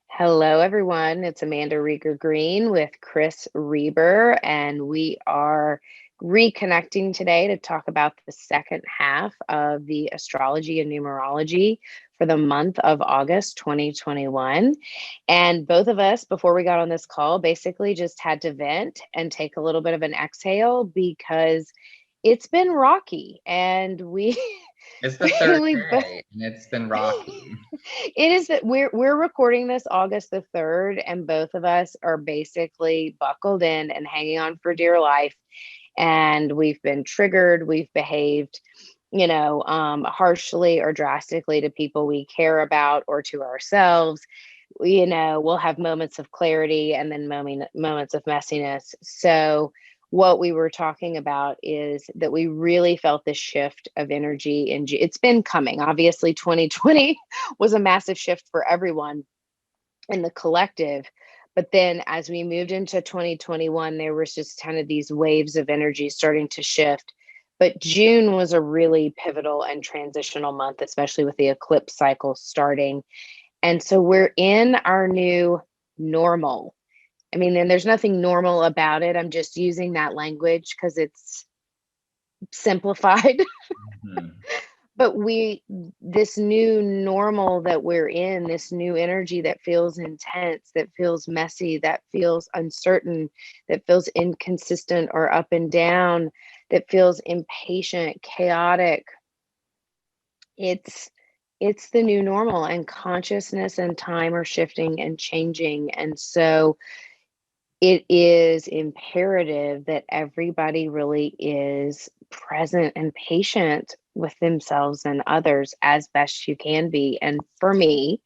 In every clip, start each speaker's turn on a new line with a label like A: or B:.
A: Hello, everyone. It's Amanda Rieger Green with Chris Reber, and we are reconnecting today to talk about the second half of the astrology and numerology for the month of August 2021. And both of us, before we got on this call, basically just had to vent and take a little bit of an exhale because it's been rocky and we
B: It's the third
A: we
B: day and it's been rocky.
A: it is that we're recording this August the 3rd, and both of us are basically buckled in and hanging on for dear life. And we've been triggered, we've behaved, harshly or drastically to people we care about or to ourselves. We'll have moments of clarity and then moments of messiness. So what we were talking about is that we really felt this shift of energy and it's been coming. Obviously 2020 was a massive shift for everyone in the collective, but then as we moved into 2021 there was just kind of these waves of energy starting to shift. But June was a really pivotal and transitional month, especially with the eclipse cycle starting, and so we're in our new normal. I mean, and there's nothing normal about it. I'm just using that language because it's simplified.
B: Mhm.
A: But this new normal that we're in, this new energy that feels intense, that feels messy, that feels uncertain, that feels inconsistent or up and down, that feels impatient, chaotic. It's the new normal, and consciousness and time are shifting and changing. And so it is imperative that everybody really is present and patient with themselves and others as best you can be. And for me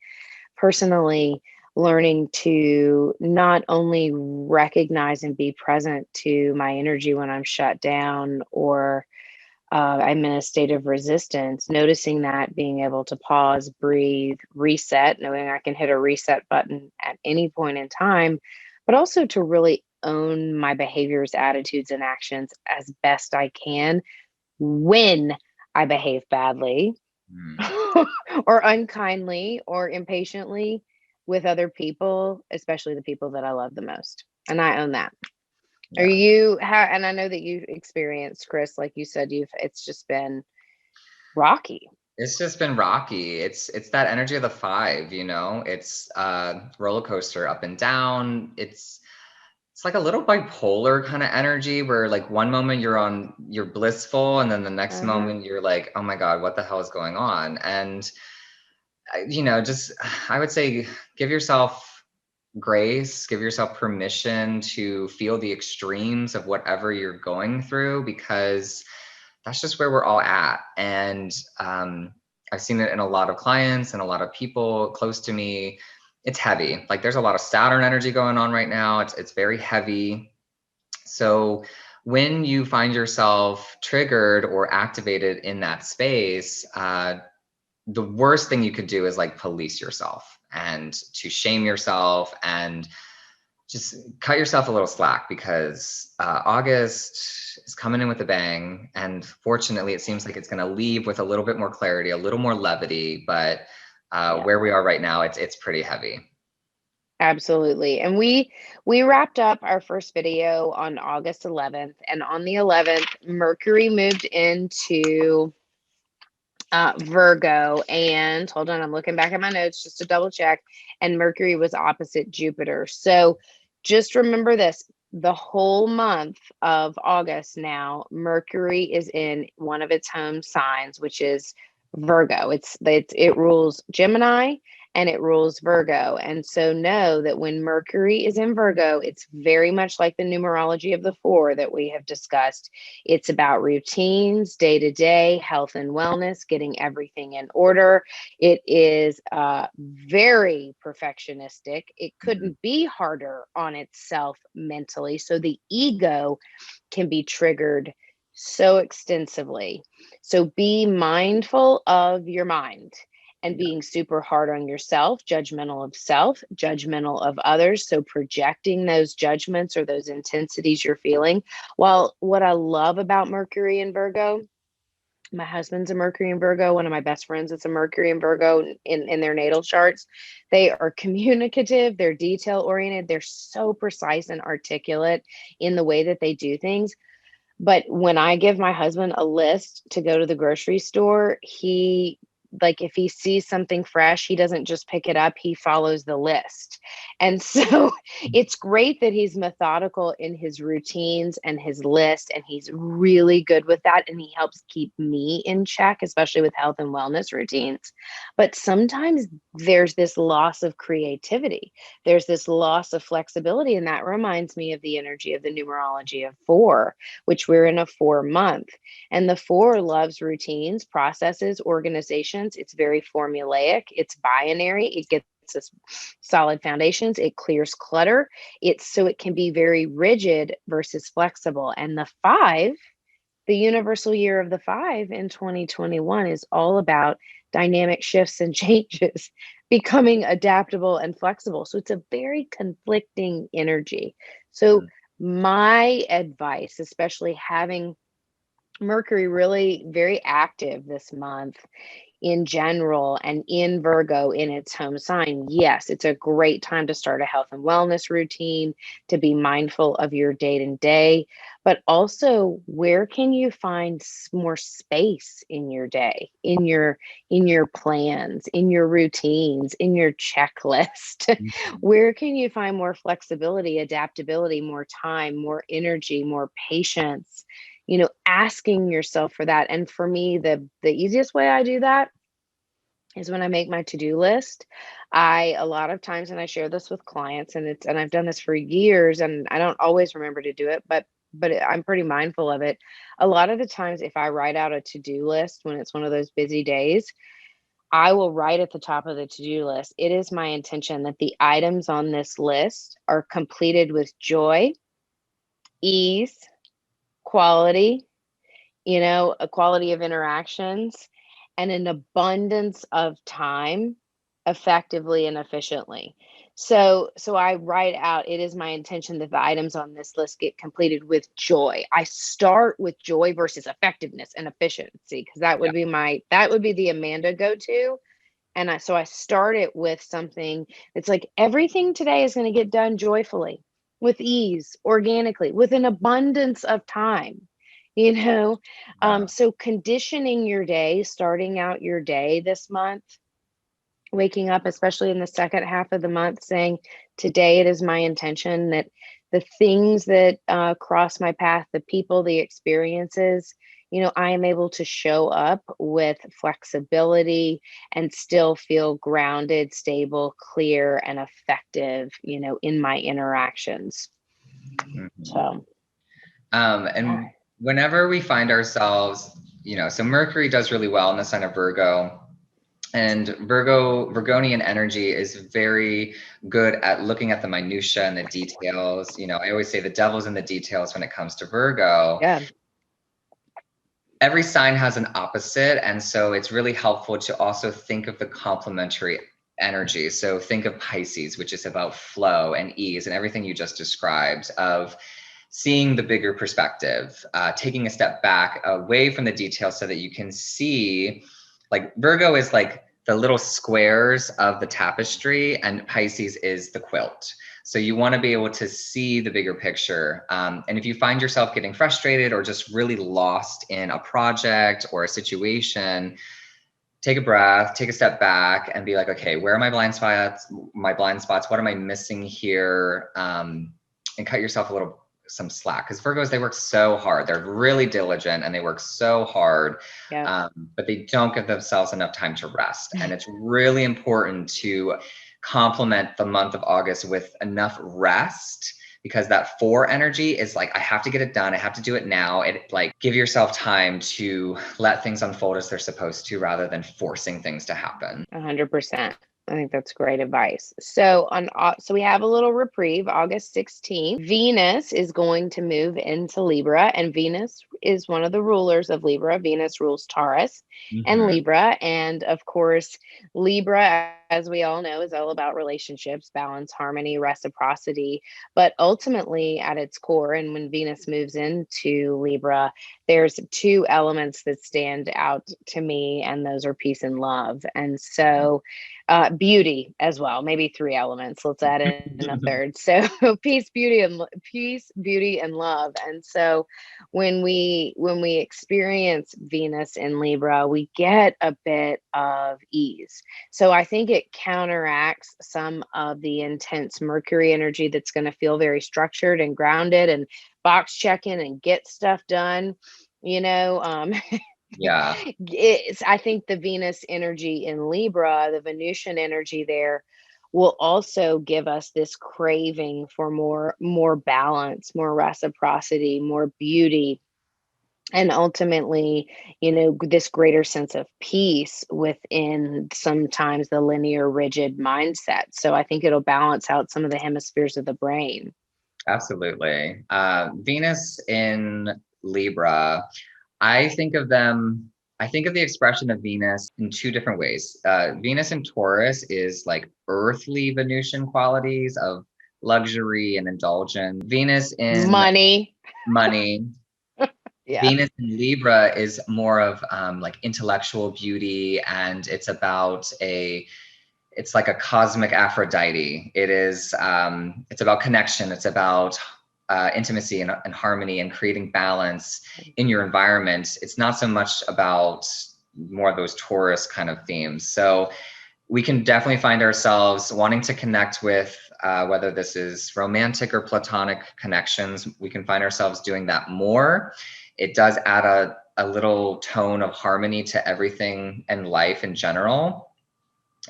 A: personally, learning to not only recognize and be present to my energy when I'm shut down or I'm in a state of resistance, noticing that, being able to pause, breathe, reset, knowing I can hit a reset button at any point in time, but also to really own my behaviors, attitudes, and actions as best I can when I behave badly
B: Mm.
A: or unkindly or impatiently with other people, especially the people that I love the most. And I own that. Are
B: Yeah.
A: you how and I know that you've experienced, Chris, like you said, it's just been rocky.
B: It's just been rocky. It's that energy of the five, you know? It's roller coaster up and down. It's like a little bipolar kind of energy where like one moment you're blissful and then the next
A: Uh-huh.
B: moment you're like, "Oh my God, what the hell is going on?" And just I would say give yourself grace, give yourself permission to feel the extremes of whatever you're going through because that's just where we're all at. And I've seen it in a lot of clients and a lot of people close to me. It's heavy. Like there's a lot of Saturn energy going on right now. It's very heavy. So when you find yourself triggered or activated in that space, the worst thing you could do is like police yourself and to shame yourself and just cut yourself a little slack because August is coming in with a bang. And fortunately, it seems like it's going to leave with a little bit more clarity, a little more levity. But
A: Yeah,
B: where we are right now, it's pretty heavy.
A: absolutely. And we wrapped up our first video on August 11th, and on the 11th, Mercury moved into Virgo. And hold on, I'm looking back at my notes just to double check. And Mercury was opposite Jupiter. So just remember this, the whole month of August now, Mercury is in one of its home signs, which is Virgo. It rules Gemini and it rules Virgo. And so know that when Mercury is in Virgo, it's very much like the numerology of the four that we have discussed. It's about routines, day to day, health and wellness, getting everything in order. It is very perfectionistic. It
B: Mhm.
A: couldn't be harder on itself mentally. So the ego can be triggered so extensively. So be mindful of your mind and
B: Yeah.
A: being super hard on yourself, judgmental of self, judgmental of others. So projecting those judgments or those intensities you're feeling. Well, what I love about Mercury in Virgo My husband's a Mercury in Virgo. One of my best friends is a Mercury in Virgo in their natal charts. They are communicative, they're detail oriented, they're so precise and articulate in the way that they do things. But when I give my husband a list to go to the grocery store, he like if he sees something fresh, he doesn't just pick it up, he follows the list. And so it's great that he's methodical in his routines and his list, and he's really good with that. And he helps keep me in check, especially with health and wellness routines. But sometimes there's this loss of creativity, there's this loss of flexibility. And that reminds me of the energy of the numerology of four, which we're in a 4 month. And the four loves routines, processes, organizations. It's very formulaic, it's binary, it gets us solid foundations, it clears clutter. It's so it can be very rigid versus flexible. And the five, the universal year of the five in 2021 is all about dynamic shifts and changes, becoming adaptable and flexible. So it's a very conflicting energy. So, my advice, especially having Mercury really very active this month in general and in Virgo in its home sign, yes, it's a great time to start a health and wellness routine, to be mindful of your day to day, but also where can you find more space in your day, in your plans, in your routines, in your checklist?
B: Mhm.
A: Where can you find more flexibility, adaptability, more time, more energy, more patience? Asking yourself for that. And for me, the easiest way I do that is when I make my to-do list. I a lot of times, and I share this with clients, and I've done this for years, and I don't always remember to do it, but I'm pretty mindful of it. A lot of the times, if I write out a to-do list when it's one of those busy days, I will write at the top of the to-do list, it is my intention that the items on this list are completed with joy, ease, quality, a quality of interactions, and an abundance of time effectively and efficiently. So I write out, it is my intention that the items on this list get completed with joy. I start with joy versus effectiveness and efficiency, because
B: Yeah.
A: that would be the Amanda go-to. And I start it with something that's like everything today is going to get done joyfully, with ease, organically, with an abundance of time. You know,
B: Uh,
A: so conditioning your day, starting out your day this month, waking up, especially in the second half of the month, saying, today it is my intention that the things that cross my path, the people, the experiences, I am able to show up with flexibility and still feel grounded, stable, clear, and effective, in my interactions.
B: mhm.
A: So, yeah.
B: And whenever we find ourselves, so Mercury does really well in the sign of Virgo. And Virgonian energy is very good at looking at the minutia and the details. I always say the devil's in the details when it comes to Virgo.
A: Yeah.
B: Every sign has an opposite, and so it's really helpful to also think of the complementary energy. So think of Pisces, which is about flow and ease and everything you just described, of seeing the bigger perspective, taking a step back away from the details so that you can see, like Virgo is like the little squares of the tapestry, and Pisces is the quilt. So you want to be able to see the bigger picture. And if you find yourself getting frustrated or just really lost in a project or a situation, take a breath, take a step back, and be like, okay, where are my blind spots? My blind spots. What am I missing here? And cut yourself some slack, because Virgos, they work so hard. They're really diligent and they work so hard,
A: Yeah.
B: but they don't give themselves enough time to rest. And it's really important to complement the month of August with enough rest, because that four energy is like, I have to get it done. I have to do it now. It like, give yourself time to let things unfold as they're supposed to, rather than forcing things to happen.
A: 100%. I think that's great advice. So so we have a little reprieve, August 16th. Venus is going to move into Libra, and Venus is one of the rulers of Libra. Venus rules Taurus and
B: Hmm.
A: Libra, and of course, Libra, as we all know, is all about relationships, balance, harmony, reciprocity. But ultimately, at its core, and when Venus moves into Libra, there's two elements that stand out to me, and those are peace and love. And so beauty as well, maybe three elements. Let's add in a third. So peace, beauty, and love. And so when we experience Venus in Libra, we get a bit of ease. So I think it counteracts some of the intense Mercury energy that's going to feel very structured and grounded and box checking and get stuff done. You know,
B: Yeah,
A: I think the Venus energy in Libra, the Venusian energy there, will also give us this craving for more balance, more reciprocity, more beauty, and ultimately, this greater sense of peace within sometimes the linear rigid mindset. So I think it'll balance out some of the hemispheres of the brain.
B: absolutely. Venus in Libra, I think of them, I think of the expression of Venus in two different ways. Venus in Taurus is like earthly Venusian qualities of luxury and indulgence. Venus in
A: Money.
B: money.
A: Yeah.
B: Venus in Libra is more of like intellectual beauty, and it's like a cosmic Aphrodite. It's about connection. It's about intimacy and harmony and creating balance in your environment. It's not so much about more of those Taurus kind of themes. So we can definitely find ourselves wanting to connect with whether this is romantic or platonic connections. We can find ourselves doing that more. It does add a little tone of harmony to everything in life in general.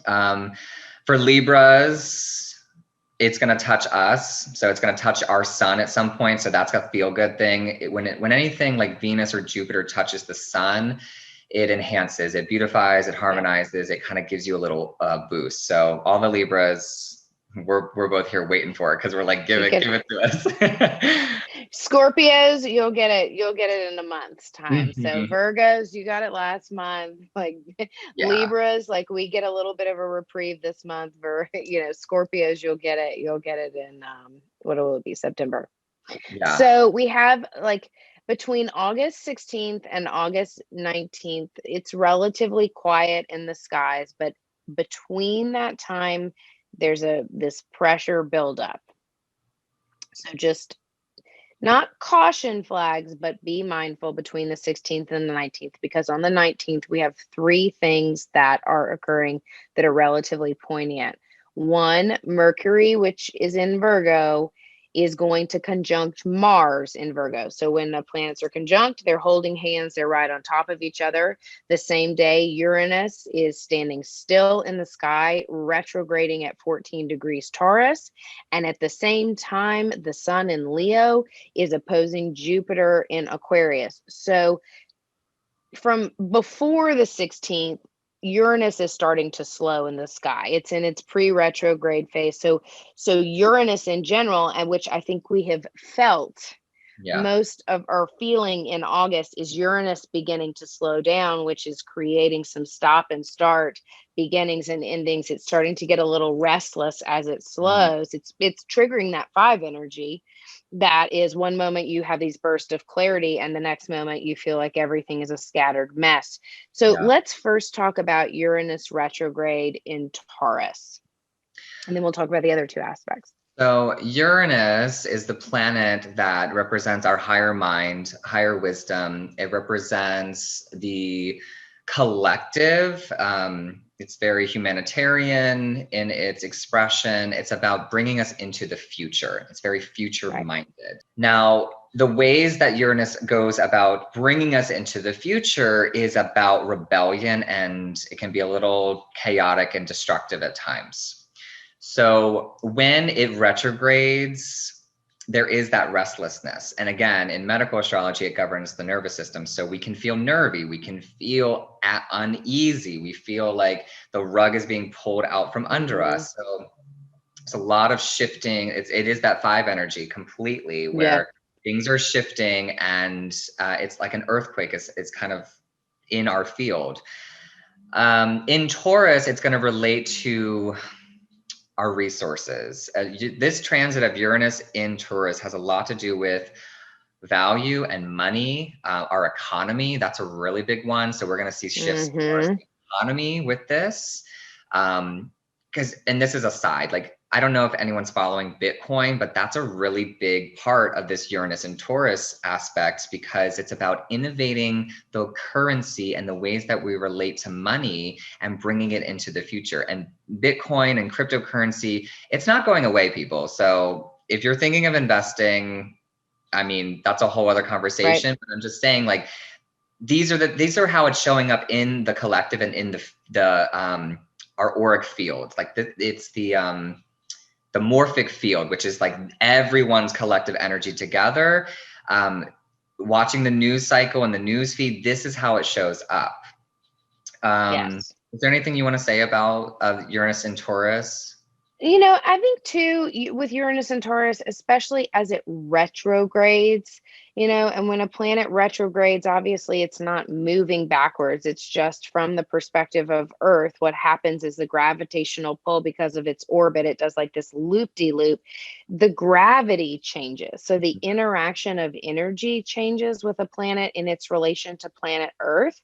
B: Um, for Libras, it's going to touch us. So it's going to touch our sun at some point. So that's a feel good thing. When anything like Venus or Jupiter touches the sun, it enhances, it beautifies, it
A: Yeah.
B: harmonizes, it kind of gives you a little boost. So all the Libras, we're both here waiting for it because we're like, give it to us.
A: Scorpios, you'll get it in a month's time. So
B: Mhm.
A: Virgos, you got it last month. Like
B: Yeah,
A: Libras, like we get a little bit of a reprieve this month. Scorpios, you'll get it in what will it be, September.
B: yeah.
A: So we have like between August 16th and August 19th, it's relatively quiet in the skies, but between that time, there's this pressure buildup. So just not caution flags, but be mindful between the 16th and the 19th, because on the 19th, we have three things that are occurring that are relatively poignant. One, Mercury, which is in Virgo, is going to conjunct Mars in Virgo. So when the planets are conjunct, they're holding hands, they're right on top of each other. The same day, Uranus is standing still in the sky, retrograding at 14 degrees Taurus. And at the same time, the sun in Leo is opposing Jupiter in Aquarius. So from before the 16th, Uranus is starting to slow in the sky. It's in its pre-retrograde phase. So Uranus in general, and which I think we have felt
B: Yeah.
A: most of our feeling in August, is Uranus beginning to slow down, which is creating some stop and start beginnings and endings. It's starting to get a little restless as it
B: Mhm.
A: slows. It's triggering that five energy. That is one moment you have these bursts of clarity, and the next moment you feel like everything is a scattered mess. So
B: Yeah.
A: let's first talk about Uranus retrograde in Taurus, and then we'll talk about the other two aspects.
B: So Uranus is the planet that represents our higher mind, higher wisdom. It represents the collective. It's very humanitarian in its expression. It's about bringing us into the future. It's very future
A: Right.
B: minded. Now, the ways that Uranus goes about bringing us into the future is about rebellion, and it can be a little chaotic and destructive at times. So when it retrogrades, there is that restlessness. And again, in medical astrology, it governs the nervous system. So we can feel nervy, we can feel uneasy, we feel like the rug is being pulled out from under us. So it's a lot of shifting. It is that 5 energy completely,
A: Yeah.
B: where things are shifting, and it's like an earthquake. It's kind of in our field. In Taurus, it's going to relate to our resources. This transit of Uranus in Taurus has a lot to do with value and money, our economy. That's a really big one. So we're going to see shifts towards the economy with this. Because, and this is a side, like, I don't know if anyone's following Bitcoin, but that's a really big part of this Uranus and Taurus aspect, because it's about innovating the currency and the ways that we relate to money and bringing it into the future. And Bitcoin and cryptocurrency, it's not going away, people. So if you're thinking of investing, I mean, that's a whole other conversation, but I'm just saying, like, these are how it's showing up in the collective and in the our auric field. Like it's the morphic field, which is like everyone's collective energy together. Watching the news cycle and the news feed, this is how it shows up.
A: Yes.
B: Is there anything you want to say about Uranus and Taurus?
A: I think too, with Uranus and Taurus, especially as it retrogrades, and when a planet retrogrades, obviously it's not moving backwards. It's just from the perspective of Earth. What happens is the gravitational pull, because of its orbit, it does like this loop-de-loop. The gravity changes. So the interaction of energy changes with a planet in its relation to planet Earth.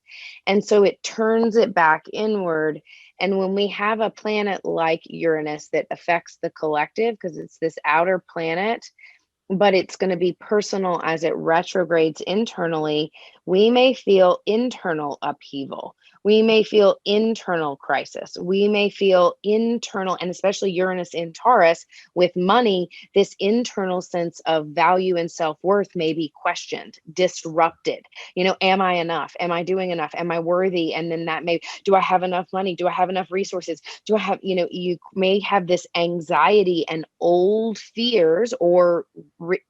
A: And so it turns it back inward. And when we have a planet like Uranus that affects the collective, because it's this outer planet, but it's going to be personal as it retrogrades internally, we may feel internal upheaval. We may feel internal crisis. We may feel internal, and especially Uranus in Taurus with money, this internal sense of value and self-worth may be questioned, disrupted. Am I enough? Am I doing enough? Am I worthy? And then do I have enough money? Do I have enough resources? Do I have, you may have this anxiety and old fears or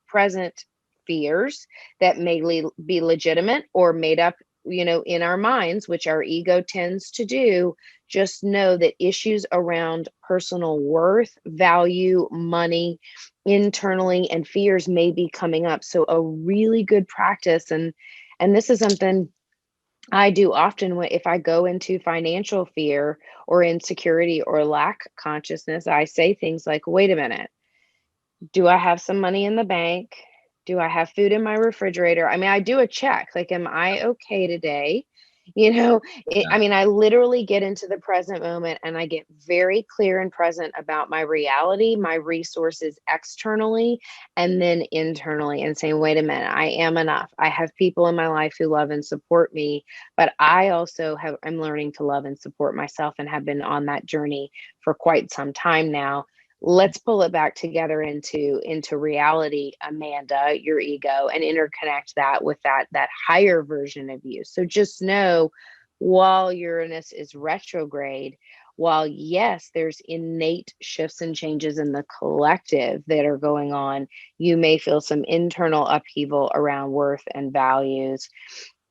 A: present fears that may be legitimate or made up, in our minds, which our ego tends to do. Just know that issues around personal worth, value, money, internally, and fears may be coming up. So a really good practice, and this is something I do often if I go into financial fear or insecurity or lack consciousness, I say things like, wait a minute, do I have some money in the bank? Do I have food in my refrigerator? I mean, I do a check, like, am I okay today? I mean, I literally get into the present moment and I get very clear and present about my reality, my resources externally, and then internally, and saying, wait a minute, I am enough. I have people in my life who love and support me, but I also I'm learning to love and support myself and have been on that journey for quite some time now. Let's pull it back together into reality, Amanda, your ego, and interconnect that with that higher version of you. So just know, while Uranus is retrograde, while yes, there's innate shifts and changes in the collective that are going on, you may feel some internal upheaval around worth and values,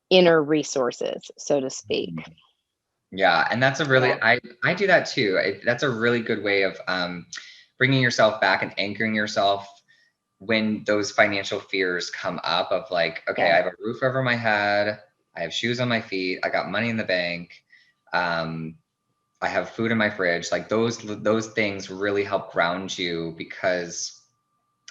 A: inner resources, so to speak.
B: Yeah, and that's a really, I do that too. That's a really good way of bringing yourself back and anchoring yourself when those financial fears come up of like, okay, I have a roof over my head, I have shoes on my feet, I got money in the bank, I have food in my fridge. Like those things really help ground you, because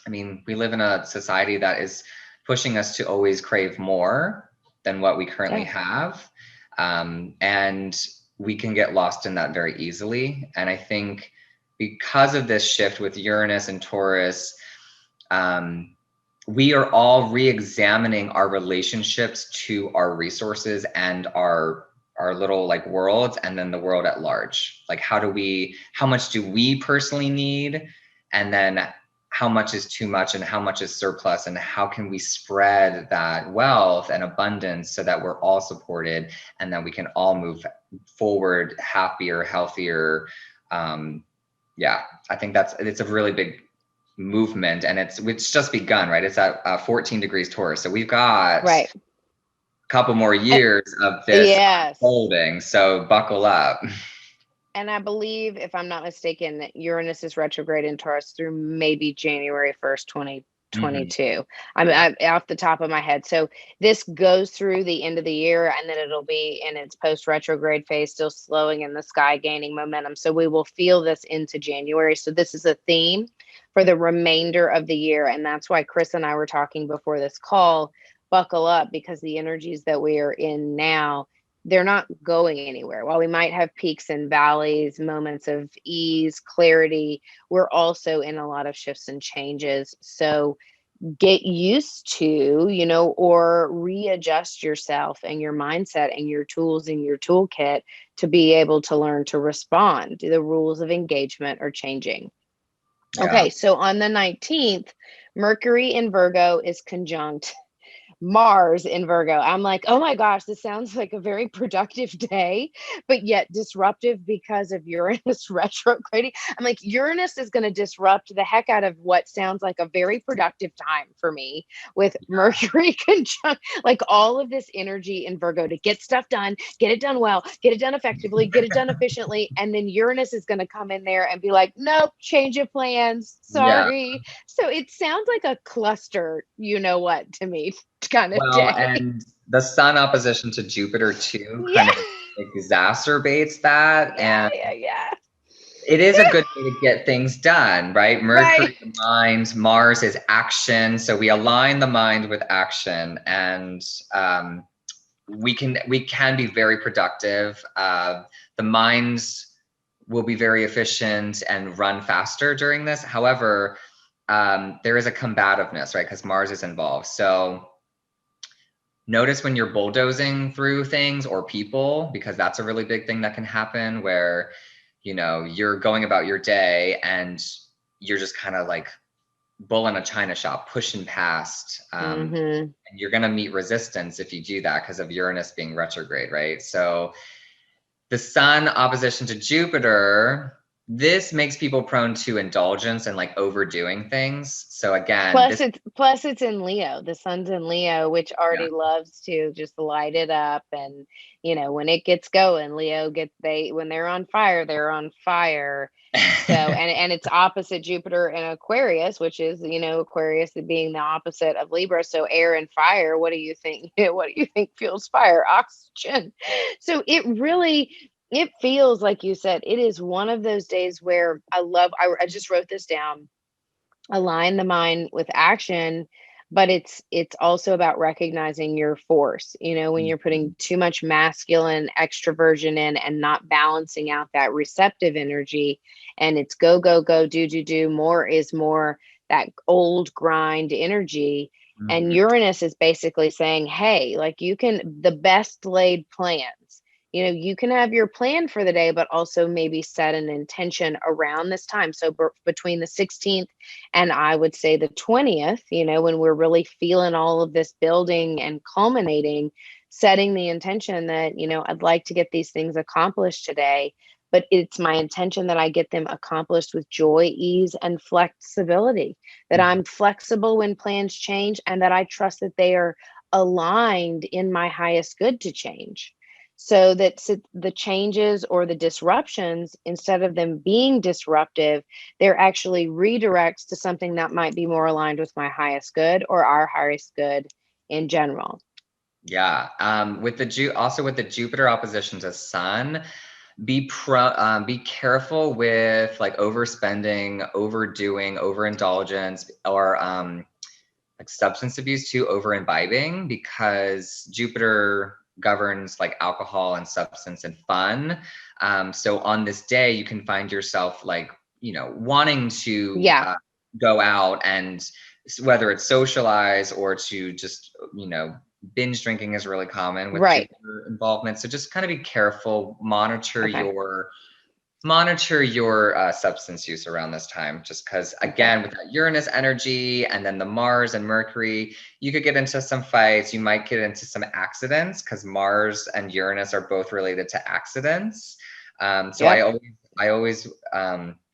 B: I mean, we live in a society that is pushing us to always crave more than what we currently have. And we can get lost in that very easily. And I think because of this shift with Uranus and Taurus, we are all re-examining our relationships to our resources and our little like worlds, and then the world at large. Like how much do we personally need? And then how much is too much and how much is surplus, and how can we spread that wealth and abundance so that we're all supported and that we can all move forward happier, healthier. Yeah, I think it's a really big movement, and it's just begun, right? It's at 14 degrees Taurus. So we've got
A: Right.
B: a couple more
A: Uh,
B: years of this
A: yes.
B: unfolding. So buckle up.
A: And I believe, if I'm not mistaken, that Uranus is retrograde in Taurus through maybe January 1st,
B: Mhm.
A: 2022.
B: Yeah.
A: I'm off the top of my head. So this goes through the end of the year, and then it'll be in its post retrograde phase, still slowing in the sky, gaining momentum. So we will feel this into January. So this is a theme for the remainder of the year. And that's why Chris and I were talking before this call, buckle up, because the energies that we are in now, they're not going anywhere. While we might have peaks and valleys, moments of ease, clarity, we're also in a lot of shifts and changes. So get used to, or readjust yourself and your mindset and your tools in your toolkit to be able to learn to respond. The rules of engagement are changing.
B: Yeah.
A: Okay, so on the 19th, Mercury in Virgo is conjunct Mars in Virgo. I'm like, oh my gosh, this sounds like a very productive day, but yet disruptive because of Uranus retrograding. I'm like, Uranus is going to disrupt the heck out of what sounds like a very productive time for me with Mercury conjunct, like all of this energy in Virgo to get stuff done, get it done well, get it done effectively, get it done efficiently. And then Uranus is going to come in there and be like, nope, change of plans.
B: Yeah.
A: Sorry. So it sounds like a cluster, you know what, to me kind of
B: Well,
A: day.
B: and the sun opposition to Jupiter too
A: Yeah.
B: kind of exacerbates that.
A: Yeah,
B: And
A: yeah, yeah.
B: it is a good way to get things done, right?
A: Right.
B: Mercury, the mind, Mars is action. So we align the mind with action, and we can be very productive. The minds will be very efficient and run faster during this. However, there is a combativeness, right? Because Mars is involved. So notice when you're bulldozing through things or people, because that's a really big thing that can happen where, you're going about your day and you're just kind of like bull in a china shop, pushing past.
A: Mm-hmm.
B: And you're going to meet resistance if you do that because of Uranus being retrograde, right? So the sun opposition to Jupiter, this makes people prone to indulgence and like overdoing things. So again,
A: Plus
B: this,
A: it's in Leo. The sun's in Leo, which
B: yeah.
A: already loves to just light it up. And when it gets going, when they're on fire, they're on fire. So and it's opposite Jupiter and Aquarius, which is, Aquarius being the opposite of Libra. So air and fire, what do you think? What do you think fuels fire? Oxygen. So it feels like you said, it is one of those days where I just wrote this down, align the mind with action, but it's also about recognizing your force, when you're putting too much masculine extroversion in and not balancing out that receptive energy, and it's go go go, do, more is more, that old grind energy. And
B: Mhm.
A: Uranus is basically saying, hey, like, the best laid plans, you can have your plan for the day, but also maybe set an intention around this time. So between the 16th and I would say the 20th, when we're really feeling all of this building and culminating, setting the intention that, I'd like to get these things accomplished today, but it's my intention that I get them accomplished with joy, ease, and flexibility, that
B: Mhm.
A: I'm flexible when plans change, and that I trust that they are aligned in my highest good to change. So that the changes or the disruptions, instead of them being disruptive, they're actually redirects to something that might be more aligned with my highest good or our highest good in general.
B: Yeah. Also with the Jupiter opposition to Sun, be careful with like overspending, overdoing, overindulgence, or like substance abuse too, over imbibing, because Jupiter governs like alcohol and substance and fun. So on this day, you can find yourself like, wanting to
A: Yeah,
B: go out and whether it's socialize or to just, binge drinking is really common with
A: right.
B: Jupiter involvement. So just kind of be careful,
A: Okay.
B: monitor your substance use around this time, just because
A: Okay.
B: again with that Uranus energy and then the Mars and Mercury, you could get into some fights, you might get into some accidents because Mars and Uranus are both related to accidents. So
A: Yep.
B: I always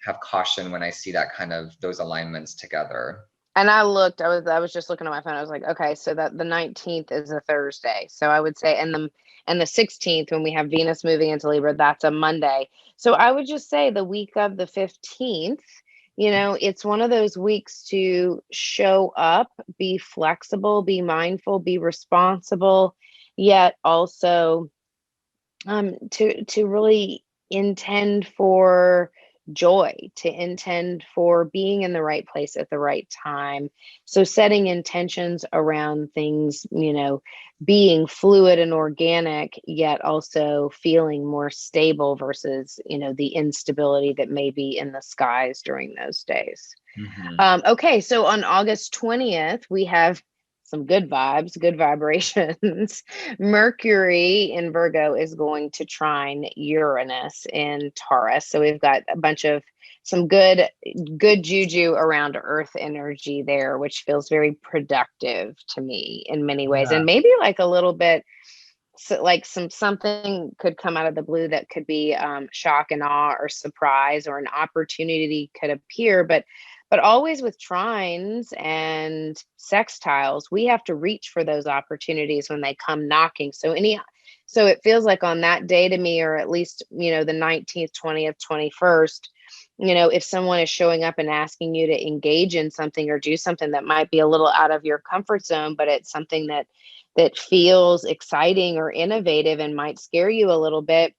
B: have caution when I see that kind of those alignments together.
A: And I was just looking at my phone. I was like, okay, so that the 19th is a Thursday. So I would say, and the 16th, when we have Venus moving into Libra, that's a Monday. So I would just say the week of the 15th, it's one of those weeks to show up, be flexible, be mindful, be responsible, yet also to really intend for joy, to intend for being in the right place at the right time. So setting intentions around things, being fluid and organic, yet also feeling more stable versus, the instability that may be in the skies during those days.
B: Mhm.
A: Okay, so on August 20th, we have some good vibes, good vibrations. Mercury in Virgo is going to trine Uranus in Taurus. So we've got a bunch of some good juju around earth energy there, which feels very productive to me in many ways.
B: Yeah.
A: And maybe like a little bit, so like something could come out of the blue that could be shock and awe or surprise, or an opportunity could appear, but always with trines and sextiles, we have to reach for those opportunities when they come knocking. So it feels like on that day to me, or at least, the 19th, 20th, 21st, if someone is showing up and asking you to engage in something or do something that might be a little out of your comfort zone, but it's something that feels exciting or innovative and might scare you a little bit,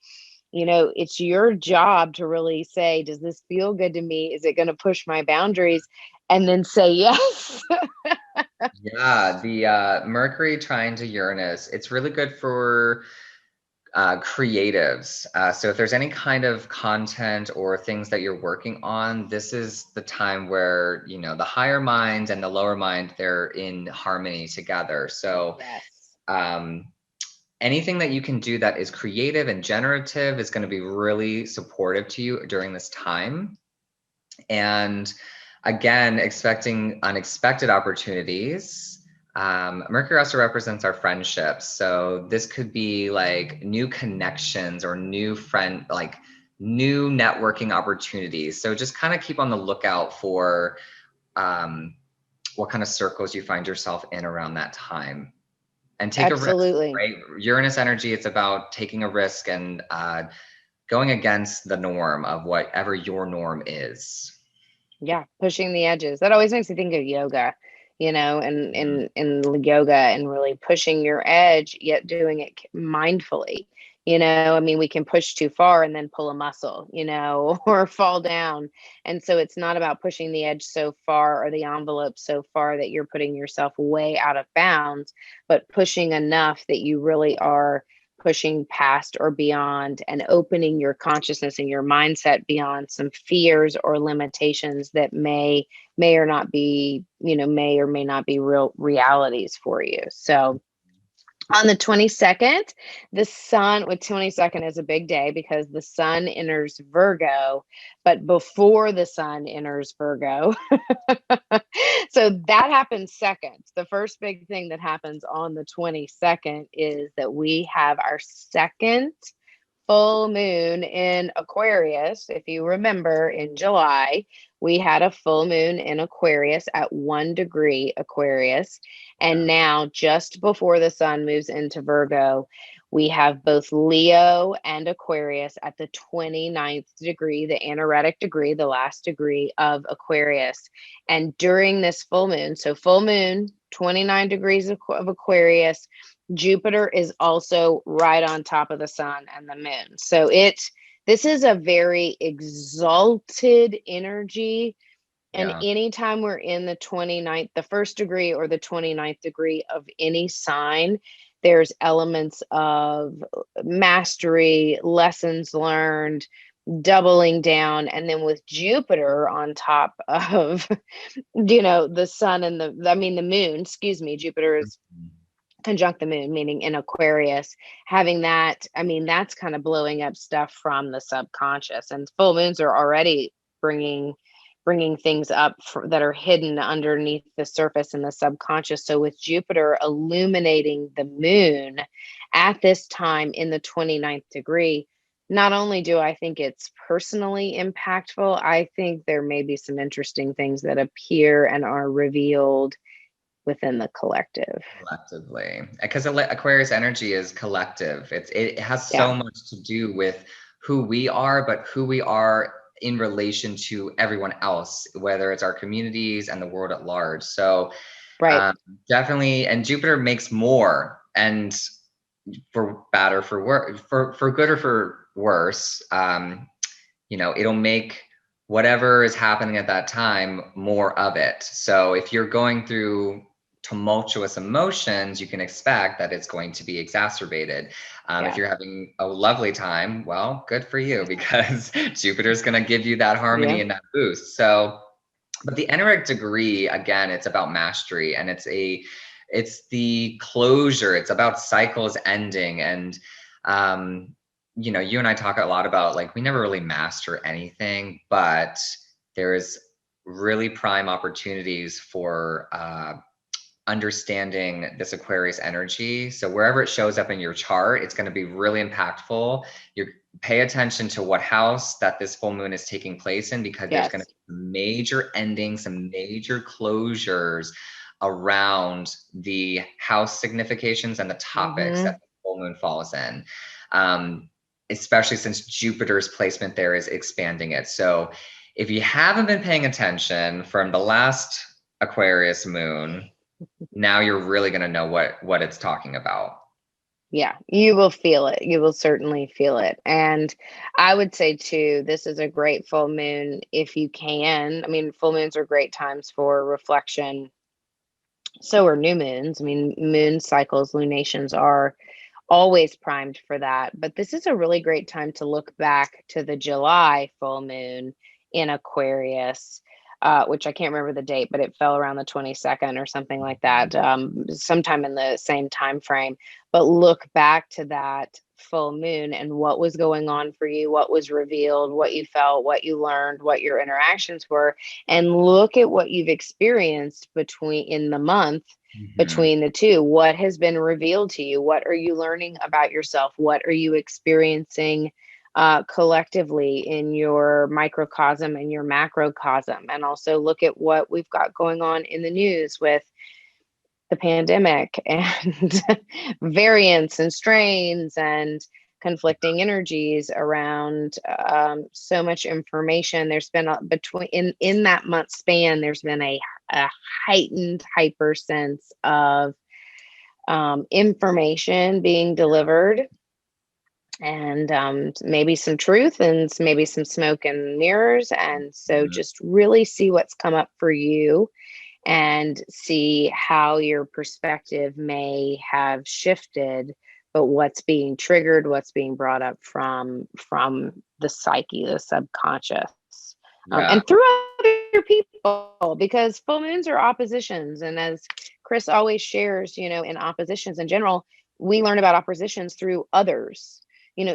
A: it's your job to really say, does this feel good to me? Is it going to push my boundaries? And then say yes.
B: Yeah, the Mercury trine to Uranus, it's really good for creatives. So if there's any kind of content or things that you're working on, this is the time where, the higher mind and the lower mind, they're in harmony together. So
A: Yes.
B: anything that you can do that is creative and generative is going to be really supportive to you during this time. And again, expecting unexpected opportunities. Mercury also represents our friendships. So this could be like new connections or new networking opportunities. So just kind of keep on the lookout for what kind of circles you find yourself in around that time. And take a risk,
A: Absolutely.
B: right? Uranus energy, it's about taking a risk and going against the norm of whatever your norm is.
A: Yeah, pushing the edges. That always makes me think of yoga, and
B: Mhm.
A: in yoga, and really pushing your edge, yet doing it mindfully. I mean, we can push too far and then pull a muscle, or fall down. And so it's not about pushing the edge so far or the envelope so far that you're putting yourself way out of bounds, but pushing enough that you really are pushing past or beyond, and opening your consciousness and your mindset beyond some fears or limitations that may or not be, may or may not be real realities for you. So on the 22nd, the sun, with 22nd is a big day because the sun enters Virgo, but before the sun enters Virgo. So that happens second. The first big thing that happens on the 22nd is that we have our second full moon in Aquarius. If you remember, in July, we had a full moon in Aquarius at 1 degree Aquarius. And now, just before the sun moves into Virgo, we have both Leo and Aquarius at the 29th degree, the anaretic degree, the last degree of Aquarius. And during this full moon, so full moon, 29 degrees of Aquarius, Jupiter is also right on top of the sun and the moon. So this is a very exalted energy. And
B: Yeah.
A: anytime we're in the 29th, the first degree or the 29th degree of any sign, there's elements of mastery, lessons learned, doubling down. And then with Jupiter on top of, the sun and the moon, excuse me, Jupiter is
B: Mhm.
A: conjunct the moon, meaning in Aquarius, having that, I mean, that's kind of blowing up stuff from the subconscious. And full moons are already bringing things up that are hidden underneath the surface in the subconscious. So with Jupiter illuminating the moon at this time in the 29th degree, not only do I think it's personally impactful, I think there may be some interesting things that appear and are revealed within the collective.
B: Collectively, because Aquarius energy is collective. It has
A: Yeah,
B: so much to do with who we are, but who we are in relation to everyone else, whether it's our communities and the world at large. So
A: right.
B: um, definitely, and Jupiter makes more, and for bad or for worse, for good or for worse, it'll make whatever is happening at that time more of it. So if you're going through tumultuous emotions, you can expect that it's going to be exacerbated. If
A: Yeah,
B: you're having a lovely time, well, good for you, because Jupiter's going to give you that harmony
A: yeah,
B: and that boost. So, but the Enneagram degree, again, it's about mastery, and it's the closure. It's about cycles ending. And you and I talk a lot about, like, we never really master anything, but there's really prime opportunities for understanding this Aquarius energy. So wherever it shows up in your chart, it's going to be really impactful. You pay attention to what house that this full moon is taking place in, because there's going to
A: yes.
B: be some major endings, some major closures around the house significations and the topics that
A: Hmm.
B: the full moon falls in. Um, Especially since Jupiter's placement there is expanding it. So if you haven't been paying attention from the last Aquarius moon, now you're really going to know what it's talking about.
A: Yeah, you will feel it. You will certainly feel it. And I would say too, this is a great full moon if you can. I mean, full moons are great times for reflection. So are new moons. I mean, moon cycles, lunations are always primed for that. But this is a really great time to look back to the July full moon in Aquarius, which I can't remember the date, but it fell around the 22nd or something like that, sometime in the same time frame. But look back to that full moon and what was going on for you, what was revealed, what you felt, what you learned, what your interactions were, and look at what you've experienced between in the month
B: Mhm.
A: between the two. What has been revealed to you? What are you learning about yourself? What are you experiencing collectively in your microcosm and your macrocosm? And also look at what we've got going on in the news with the pandemic and variants and strains and conflicting energies around so much information. There's been between in that month span, there's been a heightened hyper sense of information being delivered, and maybe some truth and maybe some smoke and mirrors. And so
B: Mhm.
A: just really see what's come up for you and see how your perspective may have shifted, but what's being triggered, what's being brought up from the psyche, the subconscious,
B: Yeah.
A: and through other people, because full moons are oppositions. And as Chris always shares, in oppositions in general, we learn about oppositions through others,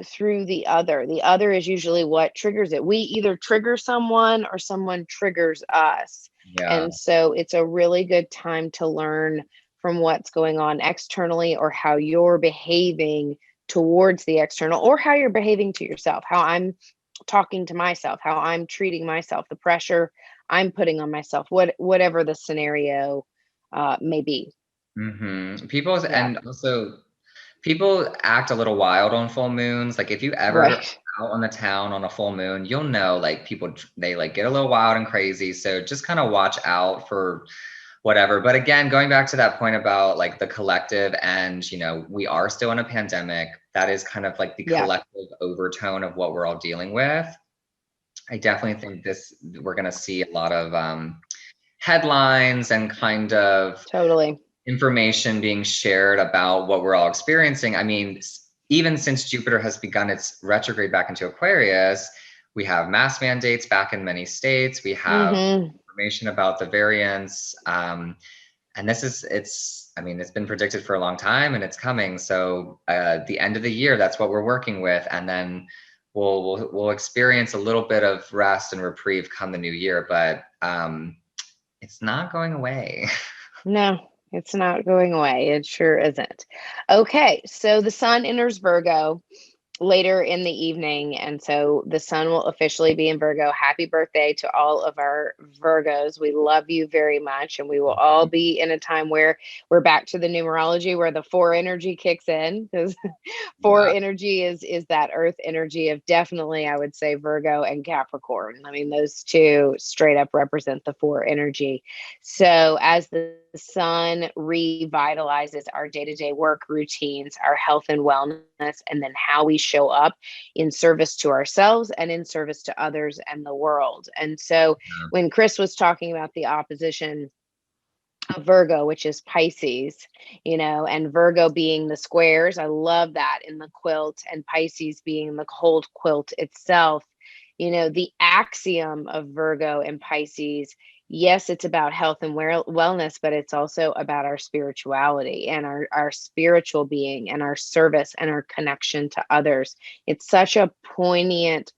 A: through the other is usually what triggers it. We either trigger someone or someone triggers us.
B: Yeah.
A: And so it's a really good time to learn from what's going on externally, or how you're behaving towards the external, or how you're behaving to yourself, how I'm talking to myself, how I'm treating myself, the pressure I'm putting on myself, whatever the scenario may be.
B: People's,
A: Yeah,
B: and also people act a little wild on full moons. Like, if you ever
A: right.
B: out on the town on a full moon, you'll know, like, people, they like get a little wild and crazy. So just kind of watch out for whatever. But again, going back to that point about, like, the collective, and we are still in a pandemic. That is kind of like the
A: Yeah,
B: collective overtone of what we're all dealing with. I definitely think we're going to see a lot of headlines and kind of
A: totally.
B: information being shared about what we're all experiencing. I mean, even since Jupiter has begun its retrograde back into Aquarius, we have mask mandates back in many states. We have
A: Hmm.
B: information about the variants. And I mean, it's been predicted for a long time, and it's coming. So the end of the year, that's what we're working with. And then we'll experience a little bit of rest and reprieve come the new year, but it's not going away.
A: No, it's not going away. It sure isn't. Okay, so the sun enters Virgo. later in the evening. And so the sun will officially be in Virgo. Happy birthday to all of our Virgos. We love you very much. And we will all be in a time where we're back to the numerology where the four energy kicks in, because four
B: Yeah.
A: energy is that earth energy of, definitely, I would say, Virgo and Capricorn. I mean, those two straight up represent the four energy. So as the sun revitalizes our day-to-day work routines, our health and wellness, and then how we show up in service to ourselves and in service to others and the world. And so when Chris was talking about the opposition of Virgo, which is Pisces, and Virgo being the squares. I love that in the quilt, and Pisces being the cold quilt itself. The axiom of Virgo and Pisces, yes, it's about health and wellness, but it's also about our spirituality and our spiritual being and our service and our connection to others. It's such a poignant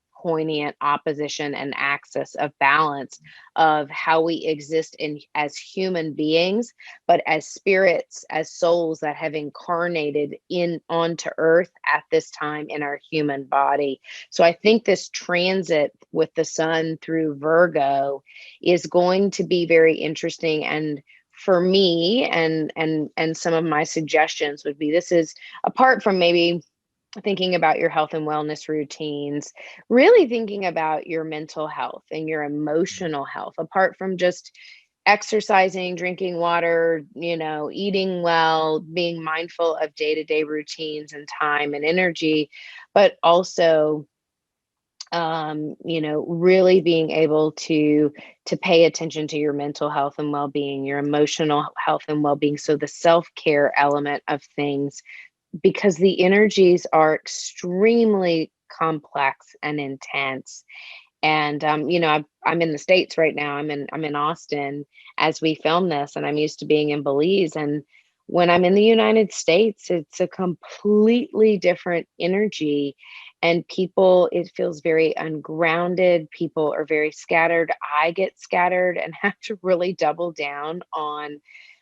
A: opposition and axis of balance of how we exist as human beings, but as spirits, as souls that have incarnated in onto earth at this time in our human body. So I think this transit with the sun through Virgo is going to be very interesting. And for me, and some of my suggestions would be, this is apart from maybe thinking about your health and wellness routines, really thinking about your mental health and your emotional health, apart from just exercising, drinking water, eating well, being mindful of day-to-day routines and time and energy, but also really being able to pay attention to your mental health and well-being, your emotional health and well-being. So the self-care element of things, because the energies are extremely complex and intense. And I'm in the States right now. I'm in Austin as we film this, and I'm used to being in Belize. And when I'm in the United States, it's a completely different energy. And people, it feels very ungrounded. People are very scattered. I get scattered and have to really double down on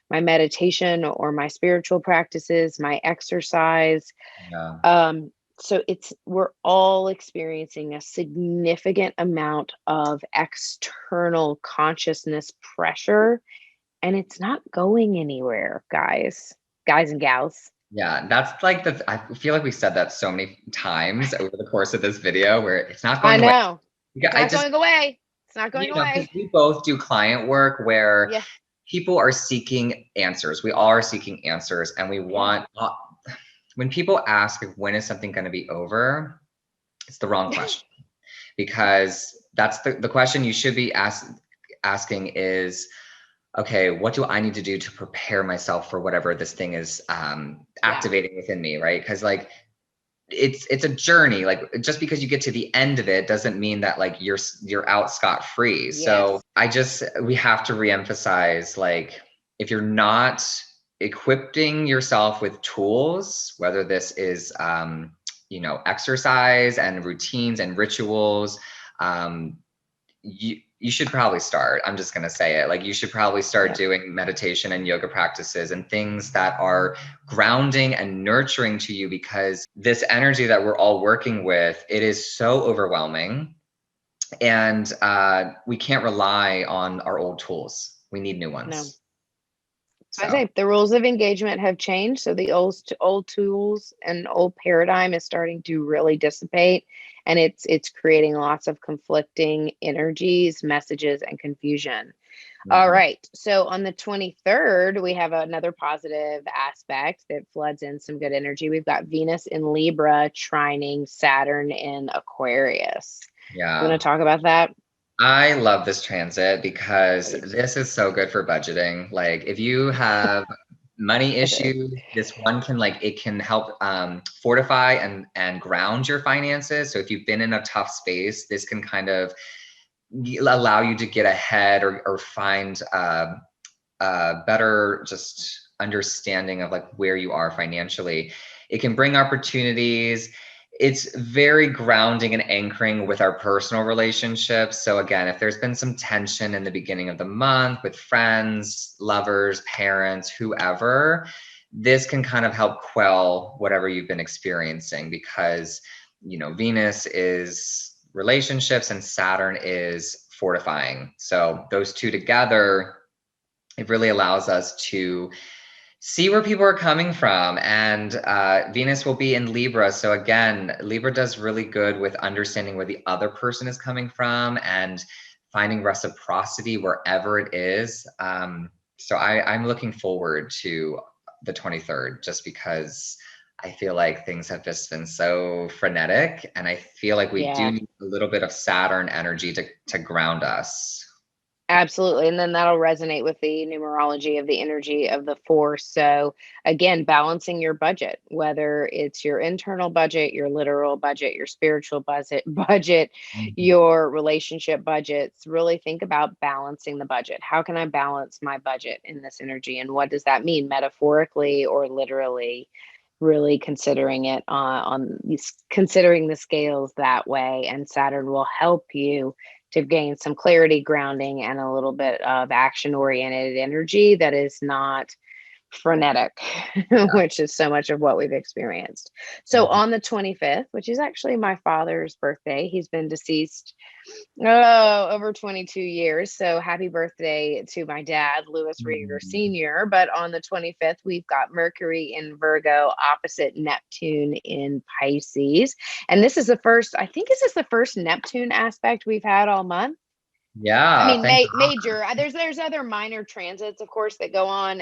A: my meditation or my spiritual practices, my exercise.
B: Yeah.
A: So we're all experiencing a significant amount of external consciousness pressure, and it's not going anywhere, guys and gals.
B: Yeah, that's like I feel like we said that so many times over the course of this video where it's not
A: I
B: going away.
A: know. It's
B: I
A: not
B: just,
A: going away. It's not going
B: because
A: away.
B: we both do client work where
A: Yeah.
B: people are seeking answers. We all are seeking answers, and we
A: Yeah.
B: want, when people ask when is something going to be over, it's the wrong question, because that's the question you should be asking is, okay, what do I need to do to prepare myself for whatever this thing is
A: Yeah.
B: activating within me, right? Because like it's a journey. Like just because you get to the end of it doesn't mean that like you're out scot-free. So
A: Yes.
B: we have to reemphasize, like, if you're not equipping yourself with tools, whether this is exercise and routines and rituals, um, you should probably start. I'm just going to say it. Like, you should probably start
A: Yeah.
B: doing meditation and yoga practices and things that are grounding and nurturing to you, because this energy that we're all working with, it is so overwhelming, and we can't rely on our old tools. We need new
A: No.
B: ones.
A: So I
B: So
A: say the rules of engagement have changed. So the old tools and old paradigm is starting to really dissipate, and it's creating lots of conflicting energies, messages, and confusion. All
B: mhm.
A: right. So on the 23rd, we have another positive aspect that floods in some good energy. We've got Venus in Libra trining Saturn in Aquarius. You want
B: Yeah.
A: to talk about that?
B: I love this transit because
A: I do too.
B: this is so good for budgeting. Like, if you have money
A: It is.
B: issues, this one can, like, it can help fortify and ground your finances. So if you've been in a tough space, this can kind of allow you to get ahead, or find better just understanding of like where you are financially. It can bring opportunities. It's very grounding and anchoring with our personal relationships. So again, if there's been some tension in the beginning of the month with friends, lovers, parents, whoever, this can kind of help quell whatever you've been experiencing, because Venus is relationships and Saturn is fortifying. So those two together, it really allows us to see where people are coming from. And Venus will be in Libra. So again, Libra does really good with understanding where the other person is coming from and finding reciprocity wherever it is. So I'm looking forward to the 23rd just because I feel like things have just been so frenetic, and I feel like we do
A: Yeah.
B: need a little bit of Saturn energy to ground us.
A: Absolutely. And then that'll resonate with the numerology of the energy of the force. So, again, balancing your budget, whether it's your internal budget, your literal budget, your spiritual budget,
B: Mhm.
A: your relationship budgets, really think about balancing the budget. How can I balance my budget in this energy? And what does that mean metaphorically or literally? Really considering it considering the scales that way. And Saturn will help you to gain some clarity, grounding, and a little bit of action oriented energy that is not frenetic,
B: Yeah.
A: which is so much of what we've experienced. So
B: Mhm.
A: on the 25th, which is actually my father's birthday, he's been deceased over 22 years. So happy birthday to my dad, Louis Rieger
B: Mm.
A: Sr. But on the 25th, we've got Mercury in Virgo opposite Neptune in Pisces. And this is the first, I think this is the first Neptune aspect we've had all month. I
B: Yeah,
A: mean,
B: thank
A: major. There's other minor transits, of course, that go on,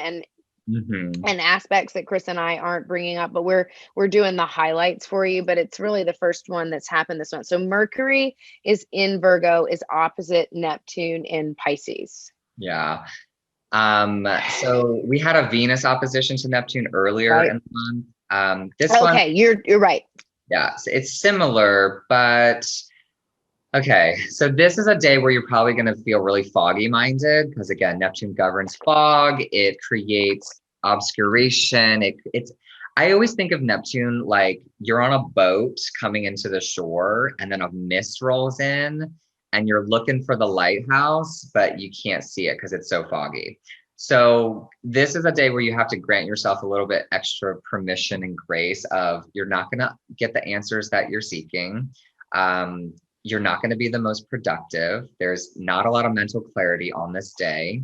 B: Mhm.
A: and aspects that Chris and I aren't bringing up, but we're doing the highlights for you. But it's really the first one that's happened this month. So Mercury is in Virgo, is opposite Neptune in Pisces.
B: Yeah. So we had a Venus opposition to Neptune earlier in
A: Right.
B: the month. This one,
A: Okay, you're right.
B: yeah, so it's similar, but okay. So this is a day where you're probably going to feel really foggy minded because again, Neptune governs fog. It creates obscuration. I always think of Neptune like you're on a boat coming into the shore and then a mist rolls in and you're looking for the lighthouse, but you can't see it because it's so foggy. So this is a day where you have to grant yourself a little bit extra permission and grace of you're not going to get the answers that you're seeking. Um, you're not going to be the most productive. There's not a lot of mental clarity on this day.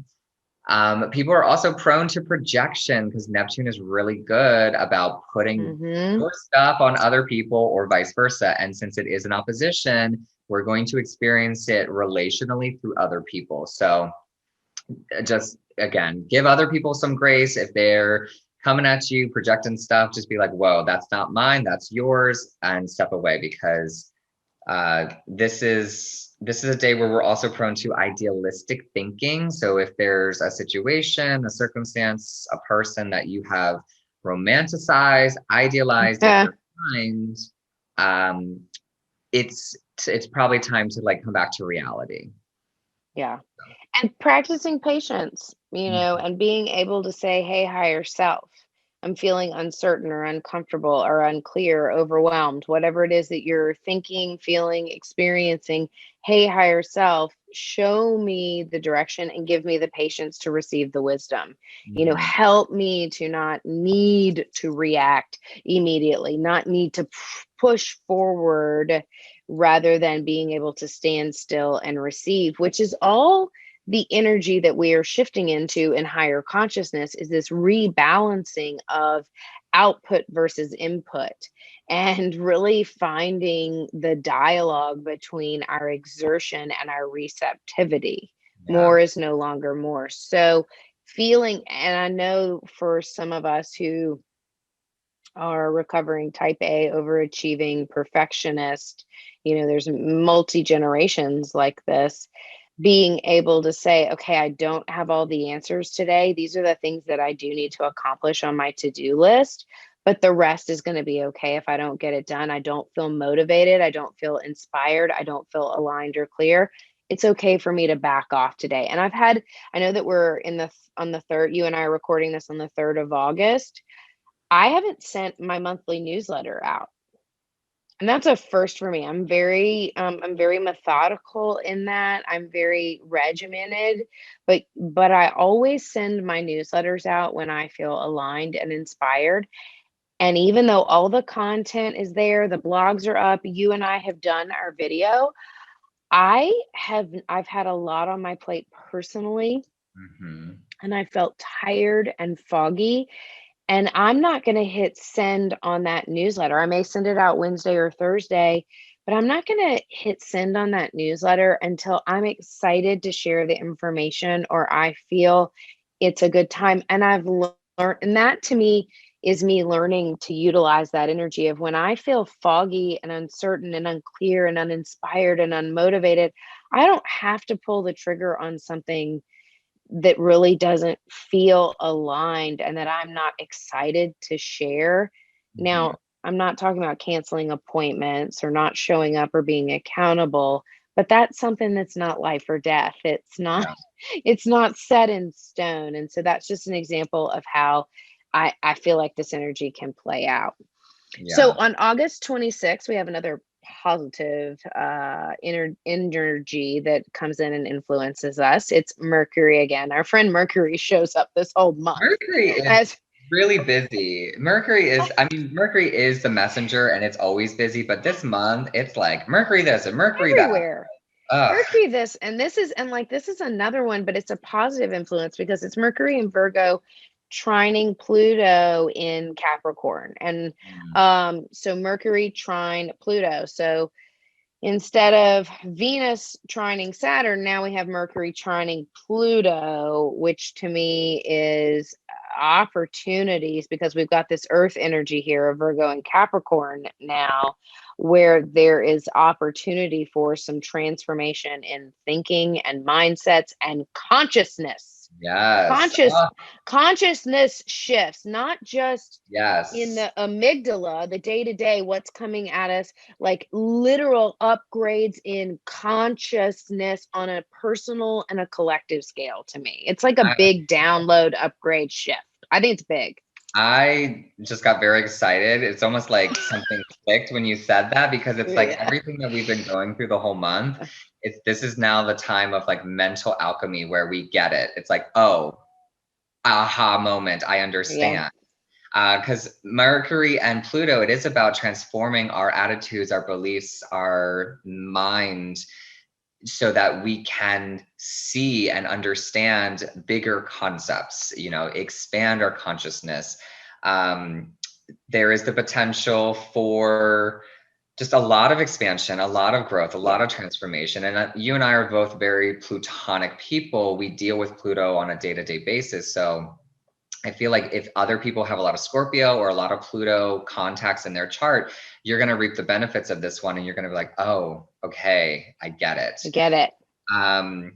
B: People are also prone to projection because Neptune is really good about putting
A: Hmm.
B: your stuff on other people or vice versa. And since it is an opposition, we're going to experience it relationally through other people. So just again, give other people some grace if they're coming at you projecting stuff. Just be like, whoa, that's not mine, that's yours, and step away because this is a day where we're also prone to idealistic thinking. So if there's a situation, a circumstance, a person that you have romanticized, idealized in
A: Yeah.
B: your mind, um, it's probably time to like come back to reality.
A: Yeah. And practicing patience,
B: Mhm.
A: and being able to say, hey, higher self, I'm feeling uncertain or uncomfortable or unclear, overwhelmed, whatever it is that you're thinking, feeling, experiencing. Hey, higher self, show me the direction and give me the patience to receive the wisdom.
B: Mhm.
A: Help me to not need to react immediately, not need to push forward rather than being able to stand still and receive, which is all the energy that we are shifting into in higher consciousness is this rebalancing of output versus input and really finding the dialogue between our exertion and our receptivity.
B: Yeah.
A: More is no longer more. So, feeling, and I know for some of us who are recovering type A, overachieving perfectionist, there's multi generations like this, being able to say, okay, I don't have all the answers today. These are the things that I do need to accomplish on my to do list. But the rest is going to be okay if I don't get it done. I don't feel motivated. I don't feel inspired. I don't feel aligned or clear. It's okay for me to back off today. And I know that we're on the third, you and I are recording this on the 3rd of August. I haven't sent my monthly newsletter out. And that's a first for me. I'm very methodical in that. I'm very regimented, but I always send my newsletters out when I feel aligned and inspired. And even though all the content is there, the blogs are up, you and I have done our video, I've had a lot on my plate personally,
B: Mhm.
A: and I felt tired and foggy, and I'm not gonna hit send on that newsletter. I may send it out Wednesday or Thursday, but I'm not gonna hit send on that newsletter until I'm excited to share the information or I feel it's a good time. And I've learned, and that to me is me learning to utilize that energy of when I feel foggy and uncertain and unclear and uninspired and unmotivated, I don't have to pull the trigger on something that really doesn't feel aligned and that I'm not excited to share.
B: Mhm.
A: Now, I'm not talking about canceling appointments or not showing up or being accountable, but that's something that's not life or death. It's not
B: Yeah.
A: it's not set in stone. And so that's just an example of how I feel like this energy can play out. So
B: Yeah.
A: on August 26th, we have another positive energy that comes in and influences us. It's Mercury again. Our friend Mercury shows up this whole month
B: Mercury is
A: as
B: really busy. I mean, Mercury is the messenger and it's always busy, but this month it's like Mercury this and Mercury that.
A: everywhere.
B: Ugh.
A: Mercury this and this is and like this is another one, but it's a positive influence because it's Mercury in Virgo trining Pluto in Capricorn. And
B: Mm.
A: so Mercury trine Pluto. So instead of Venus trining Saturn, now we have Mercury trining Pluto, which to me is opportunities because we've got this earth energy here of Virgo and Capricorn now, where there is opportunity for some transformation in thinking and mindsets and consciousness.
B: Yes.
A: Conscious
B: Oh,
A: consciousness shifts, not just in
B: yes.
A: the amygdala, the day to day, what's coming at us, like literal upgrades in consciousness on a personal and a collective scale to me. It's like a
B: I,
A: big download upgrade shift. I think it's big.
B: I just got very excited. It's almost like something clicked when you said that because it's like
A: Yeah.
B: everything that we've been going through the whole month. This is now the time of like mental alchemy where we get it. It's like, oh, aha moment. I
A: Yeah.
B: understand. Because Mercury and Pluto, it is about transforming our attitudes, our beliefs, our mind, so that we can see and understand bigger concepts, expand our consciousness. Um, there is the potential for just a lot of expansion, a lot of growth, a
A: Yeah.
B: lot of transformation. And you and I are both very Plutonic people. We deal with Pluto on a day to day basis. So I feel like if other people have a lot of Scorpio or a lot of Pluto contacts in their chart, you're going to reap the benefits of this one and you're going to be like, oh, okay, I get it.
A: I get it.
B: Um,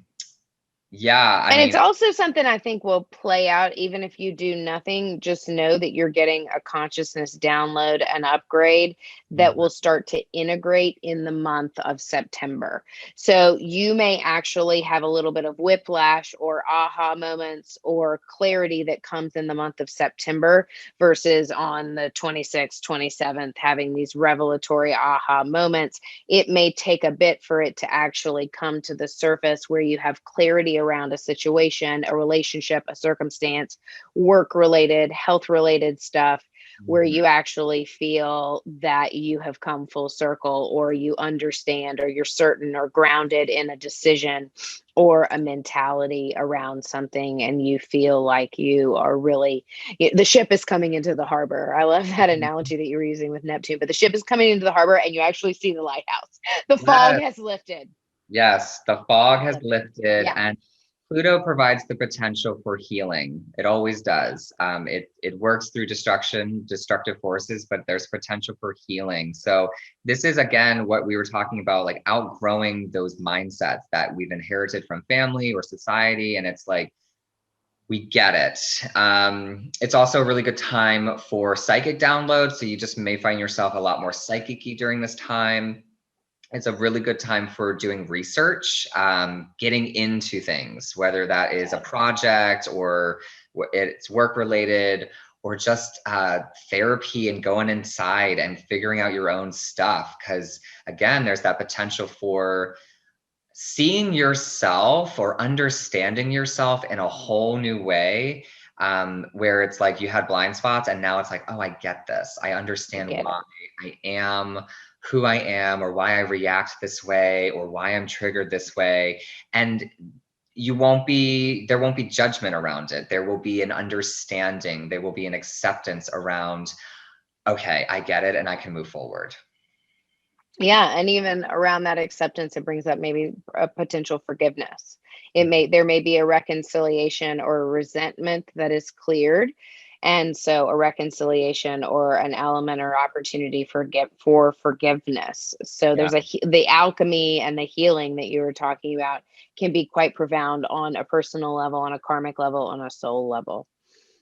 B: yeah, I
A: And it's
B: mean,
A: also something I think will play out even if you do nothing. Just know that you're getting a consciousness download and upgrade that will
B: mhm,
A: start to integrate in the month of September. So you may actually have a little bit of whiplash or aha moments or clarity that comes in the month of September versus on the 26th, 27th, having these revelatory aha moments. It may take a bit for it to actually come to the surface where you have clarity around a situation, a relationship, a circumstance, work related, health related stuff, where
B: mhm.
A: you actually feel that you have come full circle or you understand or you're certain or grounded in a decision or a mentality around something and you feel like you are really the ship is coming into the harbor. I love that analogy that you were using with Neptune, but the ship is coming into the harbor and you actually see the lighthouse. The fog
B: Yes,
A: has lifted.
B: yes, the fog
A: Has
B: has
A: lifted.
B: lifted
A: Yeah.
B: and Pluto provides the potential for healing. It always does. It works through destructive forces, but there's potential for healing. So this is again what we were talking about, like outgrowing those mindsets that we've inherited from family or society, and it's like we get it. It's also a really good time for psychic downloads. So you just may find yourself a lot more psychic-y during this time. It's a really good time for doing research, getting into things, whether that is a project or it's work related or just therapy and going inside and figuring out your own stuff. Because again, there's that potential for seeing yourself or understanding yourself in a whole new way. where it's like you had blind spots and now it's like, oh, I get this. I
A: I
B: understand
A: get it.
B: why I am who I am, or why I react this way, or why I'm triggered this way. And there won't be judgment around it. There will be an understanding. There will be an acceptance around, okay, I get it and I can move forward.
A: Yeah, and even around that acceptance, it brings up maybe a potential forgiveness. There may be a reconciliation or a resentment that is cleared. And so a reconciliation or an element or opportunity for forgiveness. So
B: Yeah.
A: there's the alchemy and the healing that you were talking about can be quite profound on a personal level, on a karmic level, on a soul level.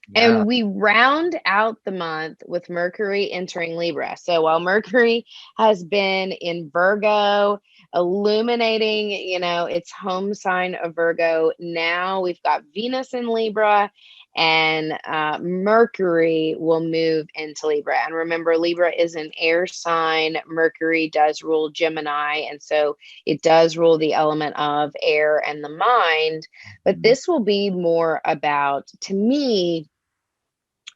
B: Yeah.
A: And we round out the month with Mercury entering Libra. So while Mercury has been in Virgo, illuminating, its home sign of Virgo, now we've got Venus in Libra, and Mercury will move into Libra. And remember, Libra is an air sign. Mercury does rule Gemini, and so it does rule the element of air and the mind. But
B: Mhm.
A: this will be more about, to me,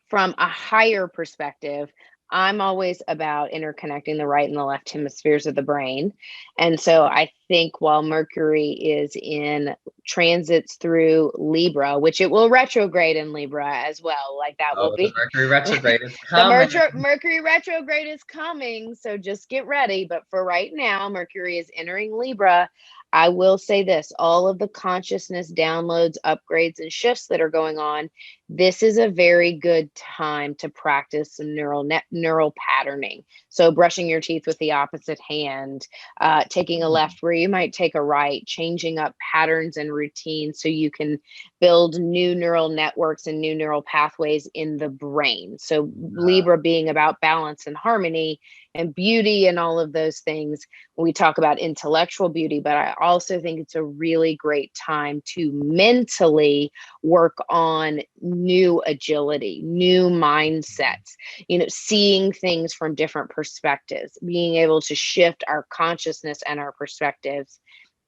A: from a higher perspective, I'm always about interconnecting the right and the left hemispheres of the brain. And so I think while Mercury is in transits through Libra, which it will retrograde in Libra as well, like that will
B: Oh, the
A: be
B: Mercury retrograde is
A: the
B: coming.
A: Mercury retrograde is coming. So just get ready. But for right now, Mercury is entering Libra. I will say this: all of the consciousness downloads, upgrades, and shifts that are going on, this is a very good time to practice some neural patterning. So brushing your teeth with the opposite hand, taking a left where you might take a right, changing up patterns and routines so you can build new neural networks and new neural pathways in the brain. So Libra being about balance and harmony and beauty and all of those things. We talk about intellectual beauty, but I also think it's a really great time to mentally work on new agility, new mindsets, seeing things from different perspectives, being able to shift our consciousness and our perspectives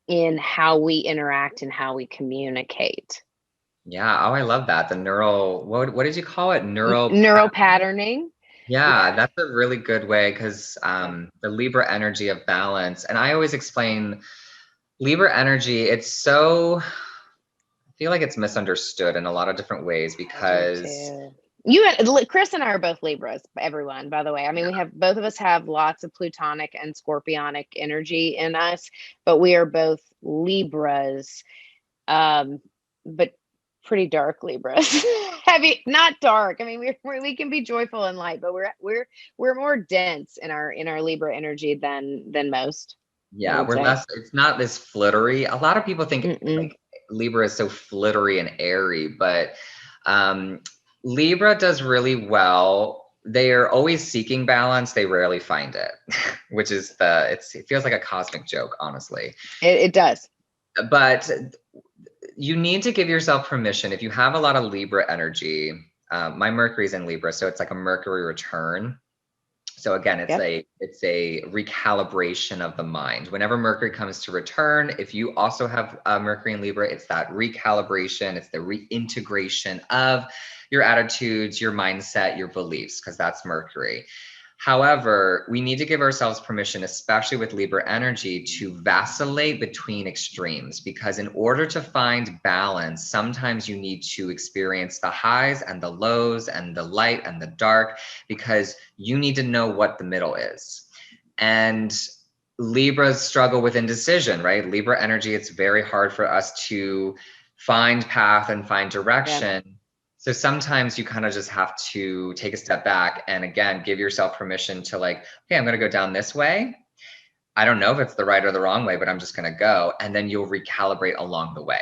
A: in how we interact and how we communicate.
B: Yeah. Oh, I love that. The neural, what did you call it? Neural.
A: Neural patterning.
B: Yeah,
A: Yeah.
B: that's a really good way because
A: Yeah.
B: the Libra energy of balance, and I always explain Libra energy, I feel like it's misunderstood in a lot of different ways
A: I do
B: because,
A: too. Chris and I are both Libras, everyone, by the way. I mean, both of us have lots of Plutonic and Scorpionic energy in us, but we are both Libras, um, but pretty dark Libras. Heavy, not dark. I mean, we can be joyful and light, but we're more dense in our Libra energy than most, I
B: yeah,
A: would
B: we're
A: say.
B: less, it's not this flittery. A lot of people think
A: Mm-mm.
B: like Libra is so flittery and airy, but um, Libra does really well. They are always seeking balance. They rarely find it, which is it feels like a cosmic joke, honestly.
A: It does.
B: But you need to give yourself permission. If you have a lot of Libra energy, my Mercury's in Libra, so it's like a Mercury return. So again,
A: Yep.
B: it's a recalibration of the mind. Whenever Mercury comes to return, if you also have Mercury in Libra, it's that recalibration, it's the reintegration of your attitudes, your mindset, your beliefs, because that's Mercury. However, we need to give ourselves permission, especially with Libra energy, to vacillate between extremes because in order to find balance, sometimes you need to experience the highs and the lows and the light and the dark because you need to know what the middle is. And Libras struggle with indecision, right? Libra energy, it's very hard for us to find path and find
A: Yeah.
B: direction. So sometimes you kind of just have to take a step back and again, give yourself permission to like, okay, I'm going to go down this way. I don't know if it's the right or the wrong way, but I'm just going to go. And then you'll recalibrate along the way.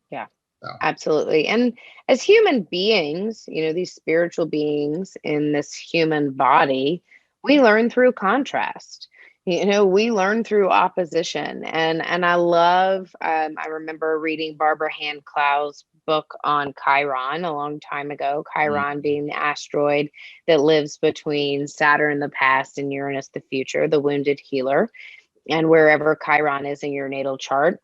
A: Yeah.
B: So,
A: Absolutely. And as human beings, these spiritual beings in this human body, we learn through contrast. We learn through opposition. And I love, I remember reading Barbara Hand Clow's book on Chiron a long time ago, Chiron
B: mm,
A: being the asteroid that lives between Saturn, the past, and Uranus, the future, the wounded healer, and wherever Chiron is in your natal chart.